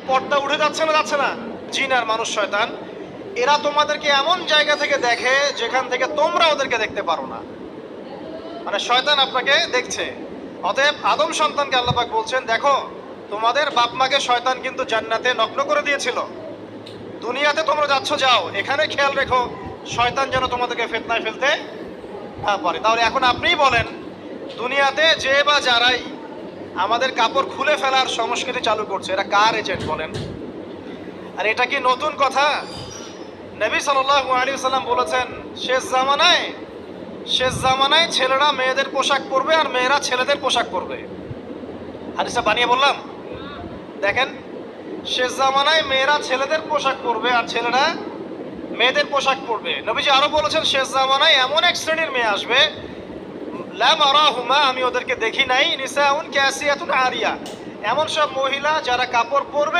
পর্দা উঠে যাচ্ছে না যাচ্ছে না? জিন আর মানুষ শয়তান এরা তোমাদেরকে এমন জায়গা থেকে দেখে যেখান থেকে তোমরা ওদেরকে দেখতে পারো না। মানে শয়তান আপনাকে দেখছে। অতএব আদম সন্তানকে আল্লাহ পাক বলছেন, দেখো তোমাদের বাপ মাকে শয়তান কিন্তু জান্নাতে নগ্ন করে দিয়েছিল। দুনিয়াতে তোমরা যাচ্ছ যাও, এখানে খেয়াল রেখো শয়তান যেন তোমাদেরকে ফিতনায় ফেলতে না পারে। তাহলে এখন আপনিই বলেন, দুনিয়াতে যে বা যারাই আমাদের কাপড় খুলে ফেলার সংস্কৃতি চালু করছে এরা কার এজেন্ট বলেন? আর এটা কি নতুন কথা? নবী সাল্লাল্লাহু আলাইহি ওয়াসাল্লাম বলেছেন, শেষ জামানায় ছেলেরা মেয়েদের পোশাক পরবে আর মেয়েরা ছেলেদের পোশাক পরবে। হাদিসটা বানিয়ে বললাম। দেখেন, শেষ জামানায় মেয়েরা ছেলেদের পোশাক পরবে আর ছেলেরা মেয়েদের পোশাক পরবে। নবীজি আরো বলেছেন, শেষ জামানায় এমন এক শ্রেণীর মেয়ে আসবে, লা মারাহুমা, আমি ওদেরকে দেখি নাই, নিসাউন কাসিয়াতুন আরিয়া, এমন সব মহিলা যারা কাপড় পরবে